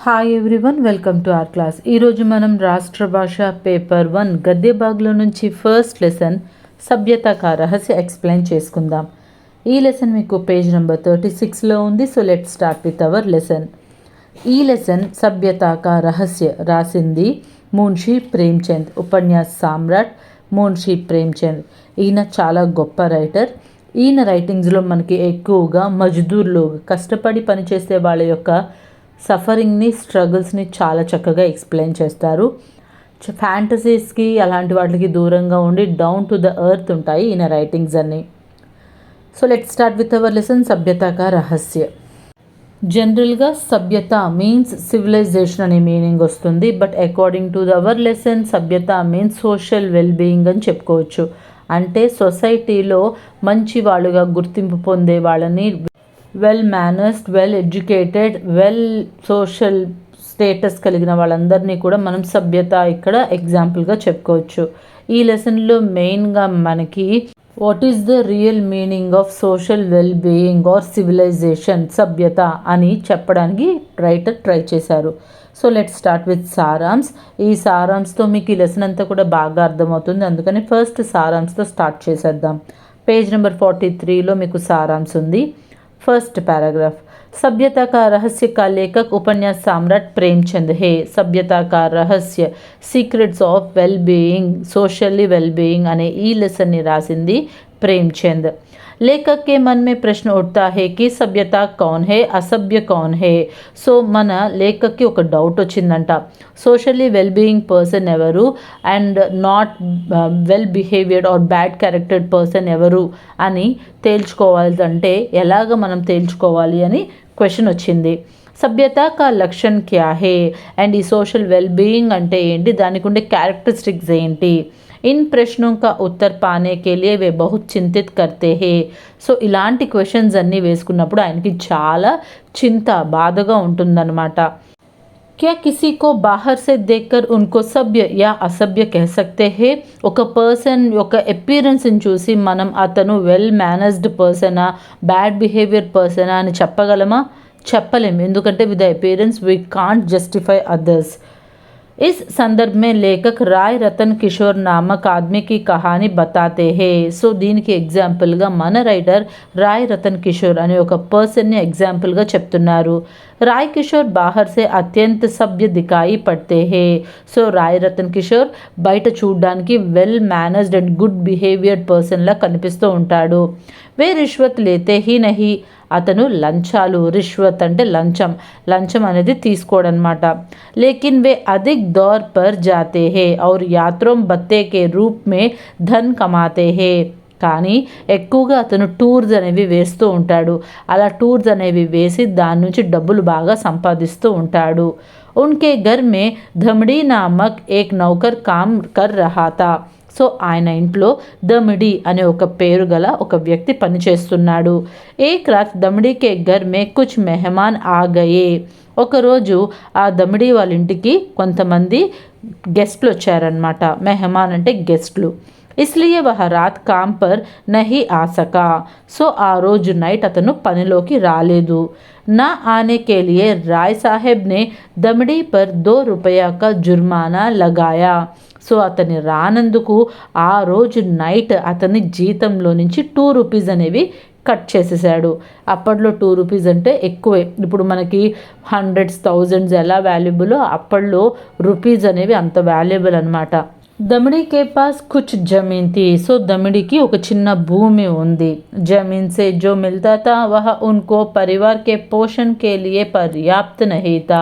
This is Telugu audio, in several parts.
Hi everyone, welcome to our class. ఈరోజు మనం రాష్ట్ర భాష పేపర్ 1 గద్య భాగంలో నుంచి ఫస్ట్ లెసన్ సభ్యత కా రహస్య ఎక్స్ప్లెయిన్ చేసుకుందాం. ఈ లెసన్ మీకు పేజ్ నెంబర్ 36లో ఉంది. So let start with our lesson. ఈ లెసన్ సభ్యత కా రహస్య రాసింది మున్షి ప్రేమ్చంద్, ఉపన్యాస్ సామ్రాట్ మున్షి ప్రేమ్చంద్. ఈయన చాలా గొప్ప రైటర్. ఈయన రైటింగ్స్లో మనకి ఎక్కువగా మజ్దూర్లు, కష్టపడి పనిచేసే వాళ్ళ యొక్క సఫరింగ్ని, స్ట్రగుల్స్ని చాలా చక్కగా ఎక్స్ప్లెయిన్ చేస్తారు. ఫ్యాంటసీస్కి అలాంటి వాటికి దూరంగా ఉండి డౌన్ టు ద ఎర్త్ ఉంటాయి ఈయన రైటింగ్స్ అన్నీ. So let start with our lesson Sabhyata ka Rahasya. జనరల్గా సభ్యత మీన్స్ సివిలైజేషన్ అనే మీనింగ్ వస్తుంది. But according to our lesson సభ్యత మీన్స్ సోషల్ వెల్బీయింగ్ అని చెప్పుకోవచ్చు. అంటే సొసైటీలో మంచి వాళ్ళుగా గుర్తింపు పొందే వాళ్ళని, well mannered, well educated, well social status కలిగిన వాళ్ళందరినీ కూడా మనం సభ్యత ఇక్కడ ఎగ్జాంపుల్గా చెప్పుకోవచ్చు. ఈ లెసన్లో మెయిన్గా మనకి what is the real meaning of social well being or civilization, సభ్యత అని చెప్పడానికి రైటర్ ట్రై చేశారు. సో లెట్ స్టార్ట్ విత్ సారాంశ్. ఈ సారాంశ్తో మీకు ఈ లెసన్ అంతా కూడా బాగా అర్థమవుతుంది. అందుకని ఫస్ట్ సారాంశ్తో స్టార్ట్ చేసేద్దాం. పేజ్ నెంబర్ 43లో మీకు సారాంశ్ ఉంది. First paragraph. सभ्यता का रहस्य का लेखक उपन्यास सम्राट प्रेमचंद है. सभ्यता का रहस्य secrets of well being, socially well being अने ई लेसन नि रासिंदी प्रेमचंद. लेखक के मन में प्रश्न उठता है कि सभ्यता कौन है, असभ्य कौन है. సో మన లేఖక్కి ఒక డౌట్ వచ్చిందంట. సోషల్లీ వెల్ బీయింగ్ పర్సన్ ఎవరు and not well behavioured or bad charactered person ఎవరు అని తేల్చుకోవాలంటే ఎలాగ మనం తేల్చుకోవాలి అని క్వశ్చన్ వచ్చింది. సభ్యత కా లక్షణ్ క్యా హే అండ్ ఈ సోషల్ వెల్ బీయింగ్ అంటే ఏంటి, దానికి ఉండే క్యారెక్టరిస్టిక్స్ ఏంటి. इन प्रश्नों का उत्तर पाने के लिए वे बहुत चिंतित करते हैं. సో ఇలాంటి క్వశ్చన్స్ అన్నీ వేసుకున్నప్పుడు ఆయనకి చాలా చింత, బాధగా ఉంటుందన్నమాట. क्या किसी को बाहर से देखकर उनको सभ्य या असभ्य कह सकते हैं. ఒక పర్సన్ యొక్క అపియరెన్స్ని చూసి మనం అతను వెల్ మేనర్స్డ్ పర్సనా, బ్యాడ్ బిహేవియర్ పర్సనా అని చెప్పగలమా? చెప్పలేము. ఎందుకంటే with the appearance we can't justify others. इस संदर्भ में लेखक राय रतन किशोर नामक आदमी की कहानी बताते हैं. సో దీనికి ఎగ్జాంపుల్గా మన రైటర్ రాయ్ రతన్ కిషోర్ అనే ఒక పర్సన్ని ఎగ్జాంపుల్గా చెప్తున్నారు. రాయ్ కిషోర్ బాహర్ సే అత్యంత సభ్య దికాయి పడితే హే. సో రాయ్ రతన్ కిషోర్ బయట చూడడానికి వెల్ మేనర్స్డ్ అండ్ గుడ్ బిహేవియర్ పర్సన్లా కనిపిస్తూ ఉంటాడు. వే రిష్వత్ లేతే హీ నహీ. అతను లంచాలు, రిష్వత్ అంటే లంచం, లంచం అనేది తీసుకోవడం అనమాట. లేకిన్ వే అధిక్ దౌర్ పర్ జాతే హే ఔర్ యాత్రోం బత్తే కే రూప్ మే ధన్ కమాతే హే. కానీ ఎక్కువగా అతను టూర్స్ అనేవి వేస్తూ ఉంటాడు. అలా టూర్స్ అనేవి వేసి దాని నుంచి డబ్బులు బాగా సంపాదిస్తూ ఉంటాడు. ఉన్కే ఘర్ మే ధమ్డీ నామక్ ఏక్ నౌకర్ కామ్ కర్ రహా థా. సో ఆయన ఇంట్లో దమిడి అనే ఒక పేరు గల ఒక వ్యక్తి పనిచేస్తున్నాడు. ఏక్ రాత్ దమిడి కే ఘర్ మే కుచ్ మెహమాన్ ఆ గయే. ఒకరోజు ఆ దమిడి వాళ్ళ ఇంటికి కొంతమంది గెస్ట్లు వచ్చారనమాట. మెహమాన్ అంటే గెస్ట్లు. ఇస్లియే వహ రాత్ కామ్ పర్ నహీ ఆ సకా. సో ఆ రోజు నైట్ అతను పనిలోకి రాలేదు. నా ఆనే కే లియే రాయ్ సాహెబ్ నే దమిడి పర్ ₹2 కా జుర్మానా లగాయా. సో అతని రానందుకు ఆ రోజు నైట్ అతని జీతంలో నుంచి ₹2 అనేవి కట్ చేసేసాడు. అప్పట్లో ₹2 అంటే ఎక్కువే. ఇప్పుడు మనకి హండ్రెడ్స్, థౌజండ్స్ ఎలా వాల్యుబులో అప్పట్లో రూపీస్ అనేవి అంత వాల్యుబుల్ అనమాట. దమిడి కే పాస్ కుచ్ జమీన్ థీ. సో దమిడికి ఒక చిన్న భూమి ఉంది. జమీన్ సే జో మిల్తా థా వహ ఉన్కో పరివార్ కే పోషణ్ కే లియే పర్యాప్త్ నహీ థా.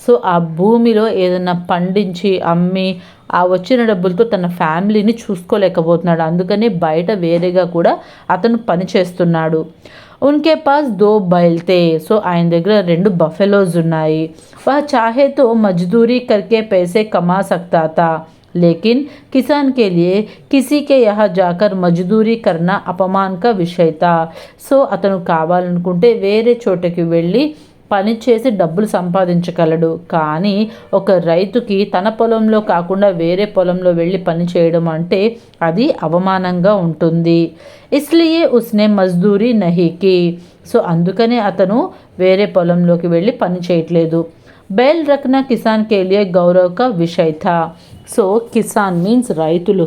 సో ఆ భూమిలో ఏదైనా పండించి అమ్మి ఆ వచ్చిన డబ్బులతో తన ఫ్యామిలీని చూసుకోలేకపోతున్నాడు. అందుకని బయట వేరేగా కూడా అతను పని చేస్తున్నాడు. ఉన్కే పాస్ 2 బైల్తే. సో ఆయన దగ్గర 2 బఫెలోస్ ఉన్నాయి. వహ చాహే తో మజ్దూరీ కర్కే పైసే కమా సక్తా థా. लेकिन किसान के लिए किसी के यहाँ जाकर మజ్దూరీ కర్నా అపమాన్ కా విషయ థా. సో అతను కావాలనుకుంటే వేరే చోటకి వెళ్ళి పని చేసి డబ్బులు సంపాదించగలడు. కానీ ఒక రైతుకి తన పొలంలో కాకుండా వేరే పొలంలో వెళ్ళి పని చేయడం అంటే అది అవమానంగా ఉంటుంది. ఇస్లియే ఉస్నే మజ్దూరీ నహీ కి. సో అందుకనే అతను వేరే పొలంలోకి వెళ్ళి పని చేయట్లేదు. बैल रखना किसान के लिए गौरव का विषय था. సో కిసాన్ మీన్స్ రైతులు,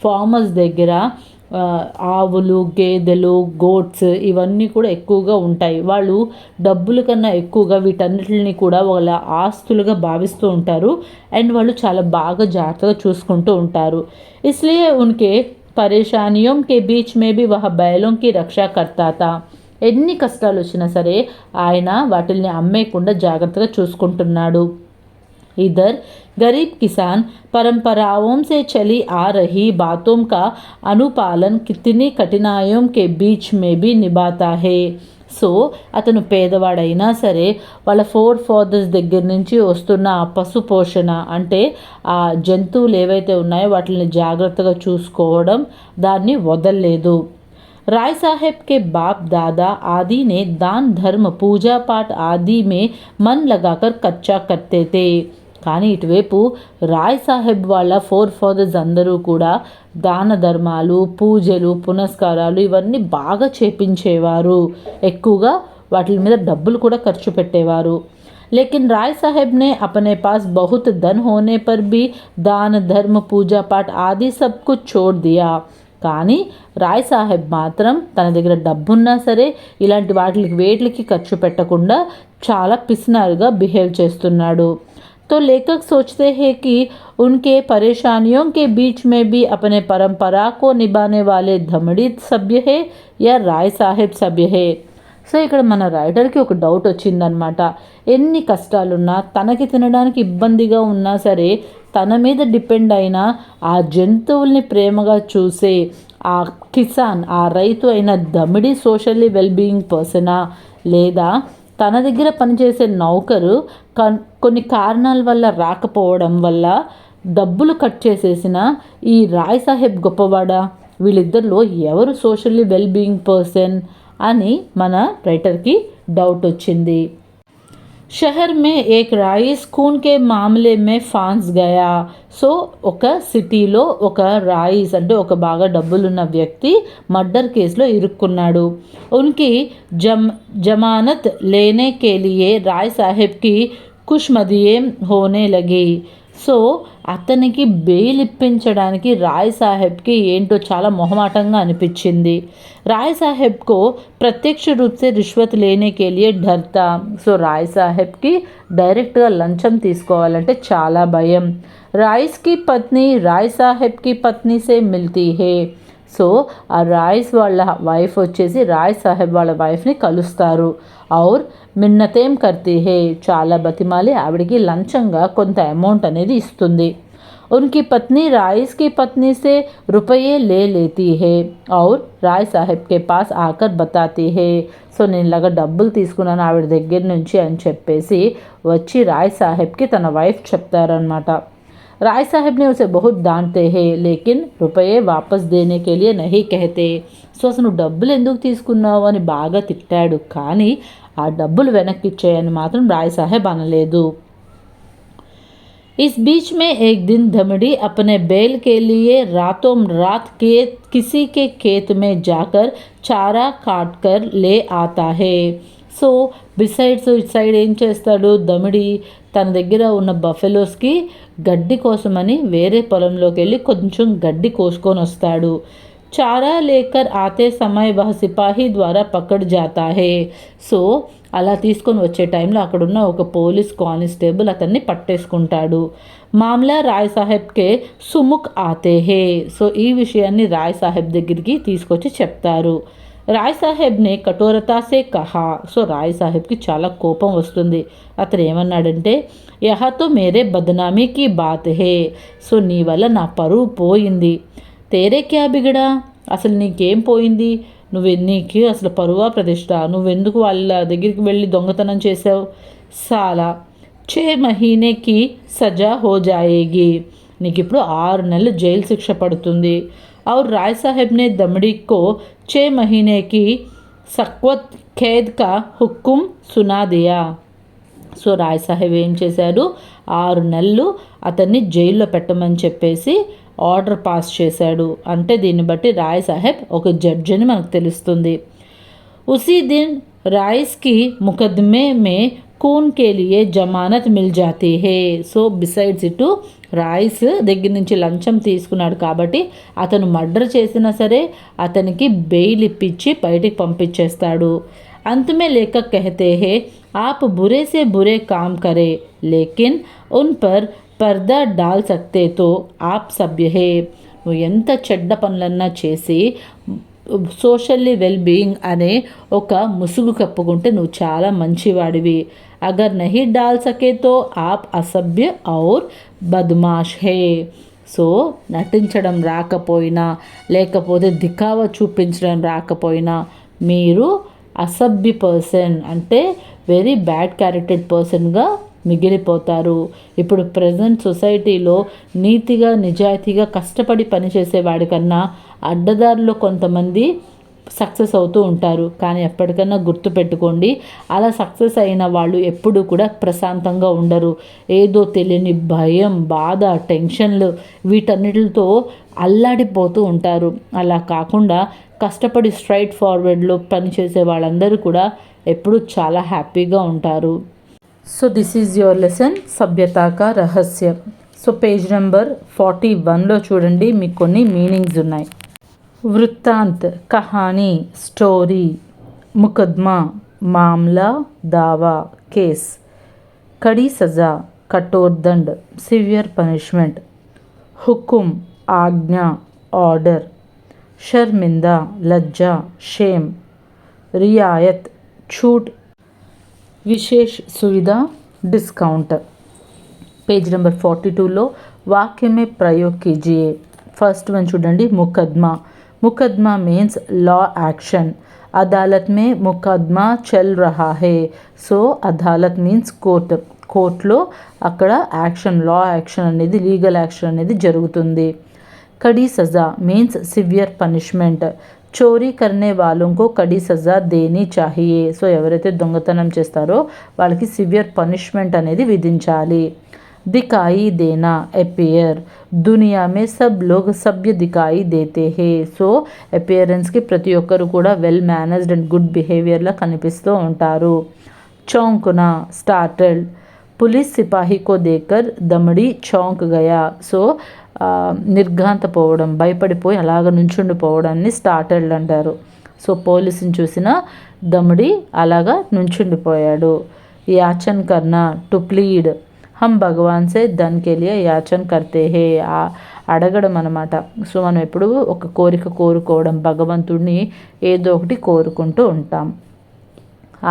ఫార్మర్స్ దగ్గర ఆవులు, గేదెలు, గోట్స్ ఇవన్నీ కూడా ఎక్కువగా ఉంటాయి. వాళ్ళు డబ్బుల కన్నా ఎక్కువగా వీటన్నిటిని కూడా వాళ్ళ ఆస్తులుగా భావిస్తూ ఉంటారు. అండ్ వాళ్ళు చాలా బాగా జాగ్రత్తగా చూసుకుంటూ ఉంటారు. ఇస్లియే ఉన్కే పరేషానియోం కే బీచ్ మే బి వహ బైలోం కి రక్షా కర్తా థా. ఎన్ని కష్టాలు వచ్చినా సరే ఆయన వాటిల్ని అమ్మేయకుండా జాగ్రత్తగా చూసుకుంటున్నాడు. इधर गरीब किसान परंपराओं से चली आ रही बातों का अनुपालन कितनी कठिनाइयों के बीच में भी निभाता है. సో అతను పేదవాడైనా సరే వాళ్ళ ఫాదర్స్ దగ్గర నుంచి వస్తున్న ఆ పశు పోషణ అంటే ఆ జంతువులు ఏవైతే ఉన్నాయో వాటిని జాగ్రత్తగా చూసుకోవడం దాన్ని వదలలేదు. राय साहेब के बाप दादा आदि ने दान धर्म पूजा पाठ आदि में मन लगाकर कच्चा करते थे. కానీ ఇటువైపు రాయ్ సాహెబ్ వాళ్ళ ఫాదర్స్ అందరూ కూడా దాన ధర్మాలు, పూజలు, పునస్కారాలు ఇవన్నీ బాగా చేపించేవారు. ఎక్కువగా వాటి మీద డబ్బులు కూడా ఖర్చు పెట్టేవారు. लेकिन राय साहब ने अपने पास बहुत धन होने पर भी दान धर्म पूजा पाठ आदि सब कुछ छोड़ दिया. కానీ రాయ్ సాహెబ్ మాత్రం తన దగ్గర డబ్బున్నా సరే ఇలాంటి వేటికి ఖర్చు పెట్టకుండా చాలా పిసినారుగా బిహేవ్ చేస్తున్నాడు. तो लेखक सोचते हैं कि उनके परेशानियों के बीच में भी अपने परंपरा को निभाने वाले धमड़ी सभ्य है या राय साहेब सभ्य है. సో ఇక్కడ మన రైటర్కి ఒక డౌట్ వచ్చిందనమాట. ఎన్ని కష్టాలున్నా, తనకి తినడానికి ఇబ్బందిగా ఉన్నా సరే తన మీద డిపెండ్ అయిన ఆ జంతువుల్ని ప్రేమగా చూసే ఆ కిసాన్, ఆ రైతు అయిన దమిడి సోషల్లీ వెల్బీయింగ్ పర్సనా, లేదా తన దగ్గర పనిచేసే నౌకరు కొన్ని కారణాల వల్ల రాకపోవడం వల్ల డబ్బులు కట్ చేసేసిన ఈ రాయ్ సాహెబ్ గొప్పవాడా, వీళ్ళిద్దరిలో ఎవరు సోషల్లీ వెల్బీయింగ్ పర్సన్ అని మన రైటర్కి డౌట్ వచ్చింది. షహర్ మే ఏక్ రాయిస్ ఖూన్ కే మామలే మే ఫాన్స్ గయా. సో ఒక సిటీలో ఒక రాయిస్ అంటే ఒక బాగా డబ్బులున్న వ్యక్తి మర్డర్ కేసులో ఇరుక్కున్నాడు. ఉన్కి జమానత్ లేనే కే లియే రాయ్ సాహెబ్కి కుష్మదియే హోనే లగి. సో అతనికి బెయిల్ ఇప్పించడానికి రాయ్ సాహెబ్కి ఏంటో చాలా మొహమాటంగా అనిపించింది. రాయ్ సాహెబ్కో ప్రత్యక్ష రూప్ సే రిష్వత్ లేనే కే లియే డర్తా. సో రాయ్ సాహెబ్కి డైరెక్ట్గా లంచం తీసుకోవాలంటే చాలా భయం. రాయిస్కి పత్ని రాయ్ సాహెబ్కి పత్ని సే మిల్తీ హే. సో ఆ రాయిస్ వాళ్ళ వైఫ్ వచ్చేసి రాయ్ సాహెబ్ వాళ్ళ వైఫ్ని కలుస్తారు. ఔర్ మిన్నతేం కర్తీ హే, చాలా బతిమాలి ఆవిడికి లంచంగా కొంత అమౌంట్ అనేది ఇస్తుంది. ఉన్కి పత్ని రాయిస్కి పత్ని సే రూపాయే లేతీ హే ఔర్ రాయ్ సాహెబ్ కే పాస్ ఆకర్ బతాతీ హే. సో నేను ఇలాగా డబ్బులు తీసుకున్నాను ఆవిడ దగ్గర నుంచి అని చెప్పేసి వచ్చి రాయ్ సాహెబ్కి తన వైఫ్ చెప్తారనమాట. राय साहब ने उसे बहुत डांटते हैं लेकिन रुपये वापस देने के लिए नहीं कहते. సో అసలు డబ్బులు ఎందుకు తీసుకున్నావు అని బాగా తిట్టాడు, కానీ ఆ డబ్బులు వెనక్కి ఇచ్చేయని మాత్రం రాయ్ సాహెబ్ అనలేదు. इस बीच में एक दिन धमड़ी अपने बैल के लिए रातों रात किसी के खेत में जाकर चारा काट कर ले आता है. సో బిసైడ్స్ ఇటు సైడ్ ఏం చేస్తాడు, దమిడి తన దగ్గర ఉన్న బఫెలోస్కి గడ్డి కోసమని వేరే పొలంలోకి వెళ్ళి కొంచెం గడ్డి కోసుకొని వస్తాడు. చారా లేకర్ ఆతే సమయ వహ సిపాహీ ద్వారా పకడ్ జాతా హే. సో అలా తీసుకొని వచ్చే టైంలో అక్కడున్న ఒక పోలీస్ కానిస్టేబుల్ అతన్ని పట్టేసుకుంటాడు. మామ్లా రాయ్ సాహెబ్కే సుముఖ్ ఆతే హే. సో ఈ విషయాన్ని రాయ్ సాహెబ్ దగ్గరికి తీసుకొచ్చి చెప్తారు. రాయ్ సాహెబ్ని కఠోరతా సే కహా. సో రాయ్ సాహెబ్కి చాలా కోపం వస్తుంది. అతను ఏమన్నాడంటే, యహతో మేరే బదనామీకి బాత్ హే. సో నీ వల్ల నా పరువు పోయింది. తేరే క్యా బిగడా, అసలు నీకేం పోయింది, నీకు అసలు పరువా ప్రతిష్ట, నువ్వెందుకు వాళ్ళ దగ్గరికి వెళ్ళి దొంగతనం చేసావు. సాలా 6 మహీనేకి సజా హో జాయేగి. నీకు ఇప్పుడు 6 నెలలు జైలు శిక్ష పడుతుంది. और राय साहब ने दमड़ी को 6 महीने की सख्त कैद का हुक्म सुना दिया. సో రాయ్ సాహెబ్ ఏం చేశాడు, 6 నెలలు అతన్ని జైల్లో పెట్టమని చెప్పేసి ఆర్డర్ పాస్ చేశాడు. అంటే దీన్ని బట్టి రాయ్ సాహెబ్ ఒక జడ్జి అని మనకు తెలుస్తుంది. ఉసీ దిన్ రాయిస్ కి ముకద్దమే మే కూన్ కే లియే జమానత్ మిల్ జాతీ హే. సో బిసైడ్స్ ఇటు రాయిస్ దగ్గర నుంచి లంచం తీసుకున్నాడు కాబట్టి అతను మర్డర్ చేసినా సరే అతనికి బెయిల్ ఇప్పించి బయటికి పంపించేస్తాడు. अंत में लेखक कहते हैं आप बुरे से बुरे काम करें लेकिन उन पर पर्दा डाल सकते तो आप सभ्य है. నువ్వు ఎంత చెడ్డ పనులన్నా చేసి సోషల్లీ వెల్ బీయింగ్ అనే ఒక ముసుగు కప్పుకుంటే నువ్వు చాలా మంచివాడివి. అగర్ నహీ డాల్ సకే తో ఆప్ అసభ్య ఔర్ బద్మాష్ హే. సో నటించడం రాకపోయినా లేకపోతే దికావా చూపించడం రాకపోయినా మీరు అసభ్య పర్సన్ అంటే వెరీ బ్యాడ్ క్యారెక్టర్డ్ పర్సన్గా మిగిలిపోతారు. ఇప్పుడు ప్రజెంట్ సొసైటీలో నీతిగా నిజాయితీగా కష్టపడి పనిచేసే వాడికన్నా అడ్డదారిలో కొంతమంది సక్సెస్ అవుతూ ఉంటారు. కానీ ఎప్పటికన్నా గుర్తుపెట్టుకోండి, అలా సక్సెస్ అయిన వాళ్ళు ఎప్పుడూ కూడా ప్రశాంతంగా ఉండరు. ఏదో తెలియని భయం, బాధ, టెన్షన్లు వీటన్నిటితో అల్లాడిపోతూ ఉంటారు. అలా కాకుండా కష్టపడి స్ట్రైట్ ఫార్వర్డ్లో పనిచేసే వాళ్ళందరూ కూడా ఎప్పుడూ చాలా హ్యాపీగా ఉంటారు. So this is your lesson Sabhyata ka Rahasya. So page number 41లో చూడండి, మీకు కొన్ని మీనింగ్స్ ఉన్నాయి. వృత్తాంత్ కహానీ, స్టోరీ. ముకద్మా మామ్లా, దావా, కేస్. కड़ी సజా, కఠోర్ Dand, severe punishment. హుకుం ఆజ్ఞ, ఆర్డర్. शर्मिंदा, लज्जा, शेम. रियायत छूट, विशेष सुविधा, डिस्काउंट. पेज नंबर 42 वाक्य में प्रयोग कीजिए. फर्स्ट वन चूडंडी, मुकदमा. मुकदमा मीन्स लॉ एक्शन. अदालत में मुकदमा चल रहा है. सो अदालत मीन्स कोर्ट. కోర్టులో అక్కడ యాక్షన్, లా యాక్షన్ అనేది, లీగల్ యాక్షన్ అనేది జరుగుతుంది. कड़ी सज़ा मीन्स सिवियर पनिष्मेंट. చోరీ करने वालों को कड़ी सज़ा देनी चाहिए. సో ఎవరైతే దొంగతనం చేస్తారో వాళ్ళకి సివియర్ పనిష్మెంట్ అనేది విధించాలి. దికాయి దేనా, అపియర్. దునియా మే సబ్ లోగ్ సభ్య దికాయి దేతే హే. సో అపియరెన్స్కి ప్రతి ఒక్కరు కూడా వెల్ మేనేజ్డ్ అండ్ గుడ్ బిహేవియర్లా కనిపిస్తూ ఉంటారు. చౌంకునా, స్టార్టల్డ్. पुलिस सिपाही को देखकर दमड़ी चौंक गया. సో నిర్ఘాంతపోవడం, భయపడిపోయి అలాగ నుంచుండిపోవడాన్ని స్టార్టల్డ్ అంటారు. సో పోలీసుని చూసిన దమడి అలాగా నుంచుండిపోయాడు. యాచన్ కర్నా, టు ప్లీడ్. హమ్ భగవాన్ సే ధన్ కే లియే యాచన్ కర్తే హే. అడగడం అన్నమాట. సో మనం ఎప్పుడు ఒక కోరిక కోరుకోవడం, భగవంతుడిని ఏదో ఒకటి కోరుకుంటూ ఉంటాం.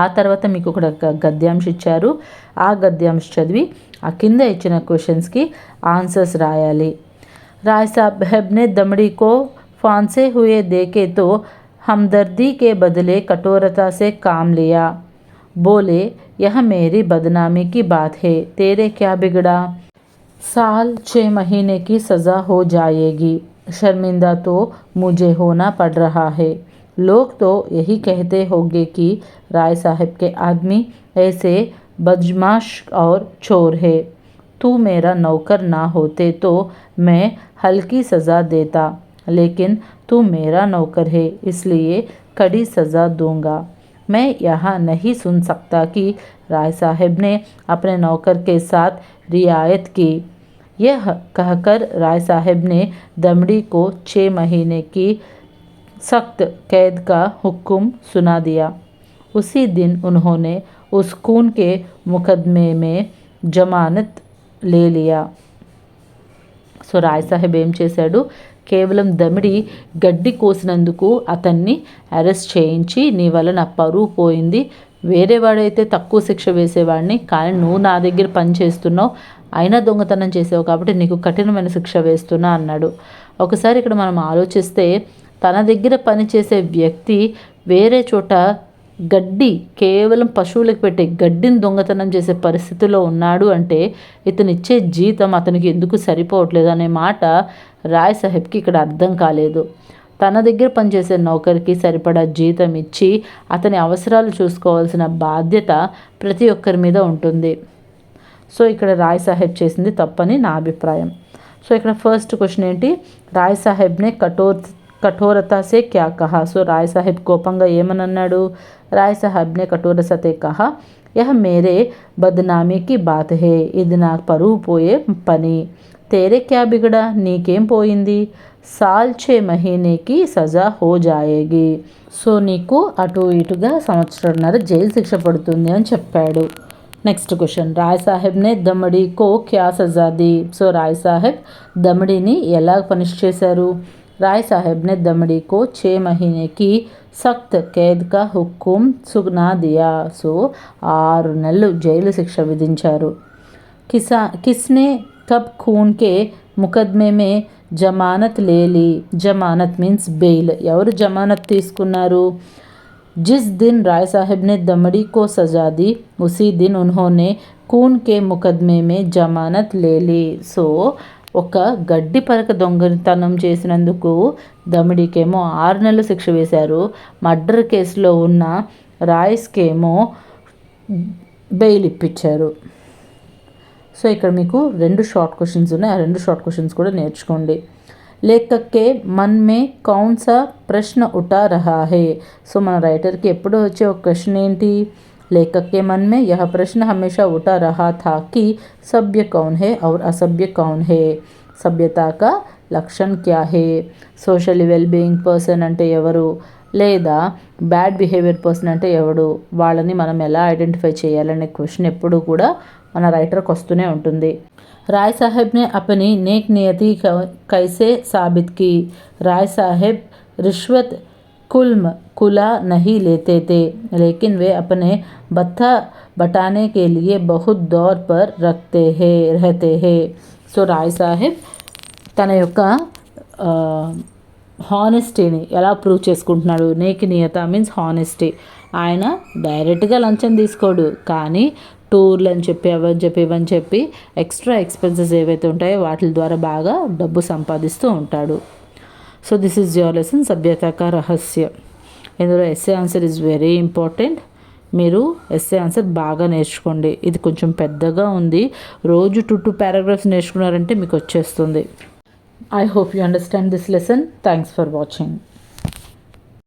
ఆ తర్వాత మీకు ఒక గద్యాంశ ఇచ్చారు. ఆ గద్యాంశ చదివి ఆ కింద ఇచ్చిన క్వశ్చన్స్కి ఆన్సర్స్ రాయాలి. राय साहब ने दमड़ी को फांसे हुए देखे तो हमदर्दी के बदले कठोरता से काम लिया. बोले यह मेरी बदनामी की बात है, तेरे क्या बिगड़ा. साल 6 महीने की सज़ा हो जाएगी. शर्मिंदा तो मुझे होना पड़ रहा है. लोग तो यही कहते होंगे कि राय साहब के आदमी ऐसे बदमाश और चोर है. तू मेरा नौकर ना होते तो मैं हल्की सज़ा देता, लेकिन तू मेरा नौकर है इसलिए कड़ी सज़ा दूंगा. मैं यहाँ नहीं सुन सकता कि राय साहब ने अपने नौकर के साथ रियायत की. यह कहकर राय साहब ने दमड़ी को 6 महीने की सख्त कैद का हुक्म सुना दिया. उसी दिन उन्होंने उस खून के मुकदमे में जमानत ले लिया. సో రాయ్ సాహెబ్ ఏం చేశాడు, కేవలం దమిడి గడ్డి కోసినందుకు అతన్ని అరెస్ట్ చేయించి, నీ వల్ల నా పరువు పోయింది, వేరే వాడైతే తక్కువ శిక్ష వేసేవాడిని, కానీ నువ్వు నా దగ్గర పని చేస్తున్నావు, అయినా దొంగతనం చేసావు కాబట్టి నీకు కఠినమైన శిక్ష వేస్తున్నా అన్నాడు. ఒకసారి ఇక్కడ మనం ఆలోచిస్తే తన దగ్గర పనిచేసే వ్యక్తి వేరే చోట గడ్డి, కేవలం పశువులకు పెట్టే గడ్డిని దొంగతనం చేసే పరిస్థితిలో ఉన్నాడు అంటే ఇతను ఇచ్చే జీతం అతనికి ఎందుకు సరిపోవట్లేదు అనే మాట రాయ్ సాహెబ్కి ఇక్కడ అర్థం కాలేదు. తన దగ్గర పనిచేసే నౌకరికి సరిపడా జీతం ఇచ్చి అతని అవసరాలు చూసుకోవాల్సిన బాధ్యత ప్రతి ఒక్కరి మీద ఉంటుంది. సో ఇక్కడ రాయ్ సాహెబ్ చేసింది తప్పని నా అభిప్రాయం. సో ఇక్కడ ఫస్ట్ క్వశ్చన్ ఏంటి, రాయ్ సాహెబ్నే కఠోరతా సే క్యా కహా. సో రాయ్ సాహెబ్ కోపంగా ఏమని అన్నాడు, రాయ్ సాహెబ్నే కఠోరతా సే కహా యహ మేరే బద్నామీకి బాత్ హే, ఇది నా పరువు పోయే పని. తేరే క్యా బిగడా, నీకేం పోయింది. సాల్ 6 మహీనేకి సజా హో జాయేగి, సో నీకు అటు ఇటుగా సంవత్సరంన్నర జైలు శిక్ష పడుతుంది అని చెప్పాడు. నెక్స్ట్ క్వశ్చన్, రాయ్ సాహెబ్నే దమడి కో క్యా సజా ది. సో రాయ్ సాహెబ్ దమడిని ఎలా పనిష్ చేశారు. రాయ్ సాహెబ్నే దమడి కో 6 మహీనేకి సఖ్త్ ఖైద్ కా హుకుం సునా దియా. సో 6 నెలలు జైలు శిక్ష విధించారు. కిస్నే కబ్ ఖూన్ కే ముకద్మే మే జమానత్ లేలి. జమానత్ మీన్స్ బెయిల్. ఎవరు జమానత్ తీసుకున్నారు. जिस दिन राय साहब ने दमड़ी को सजा दी उसी दिन उन्होंने खून के मुकदमे में जमानत ले ली. సో ఒక గడ్డి పరక దొంగతనం చేసినందుకు దమిడికేమో 6 నెలలు శిక్ష వేశారు. మర్డర్ కేసులో ఉన్న రాయ్స్కేమో బెయిల్ ఇప్పించారు. సో ఇక్కడ మీకు 2 షార్ట్ క్వశ్చన్స్ ఉన్నాయి. ఆ 2 షార్ట్ క్వశ్చన్స్ కూడా నేర్చుకోండి. లేఖక్ కే మన్ మే కౌన్ సా ప్రశ్న ఉఠా రహా హే. సో మన రైటర్కి ఎప్పుడు వచ్చే ఒక క్వశ్చన్ ఏంటి. లేఖక్ కే మన్ మే యహ ప్రశ్న హమేషా ఉఠా రహా థా కి సభ్య కౌన్ హే ఔర్ అసభ్య కౌన్ హే. సభ్యతా కా లక్షణ్ క్యా హే. సోషల్లీ వెల్ బీయింగ్ పర్సన్ అంటే ఎవరు, లేదా బ్యాడ్ బిహేవియర్ పర్సన్ అంటే ఎవడు, వాళ్ళని మనం ఎలా ఐడెంటిఫై చేయాలనే క్వశ్చన్ ఎప్పుడు కూడా మన రైటర్కి వస్తూనే ఉంటుంది. राय साहब ने अपनी नेक नियति कैसे साबित की. राय साहब रिश्वत कुला नहीं लेते थे, लेकिन वे अपने बत्था बटाने के लिए बहुत दौर पर रहते हैं. సో రాయ్ సాహెబ్ తన యొక్క హానెస్టీని ఎలా ప్రూవ్ చేసుకుంటున్నాడు. నేకినియత మీన్స్ హానెస్టీ. ఆయన డైరెక్ట్గా లంచం తీసుకోడు, కానీ టూర్లు అని చెప్పి ఇవని చెప్పి ఎక్స్ట్రా ఎక్స్పెన్సెస్ ఏవైతే ఉంటాయో వాటి ద్వారా బాగా డబ్బు సంపాదిస్తూ ఉంటాడు. So this is your lesson Sabhyata ka Rahasya. ఇందులో essay answer is very important. మీరు ఎస్సే ఆన్సర్ బాగా నేర్చుకోండి. ఇది కొంచెం పెద్దగా ఉంది. రోజు 2 పారాగ్రాఫ్స్ నేర్చుకున్నారంటే మీకు వచ్చేస్తుంది. I hope you understand this lesson. Thanks for watching.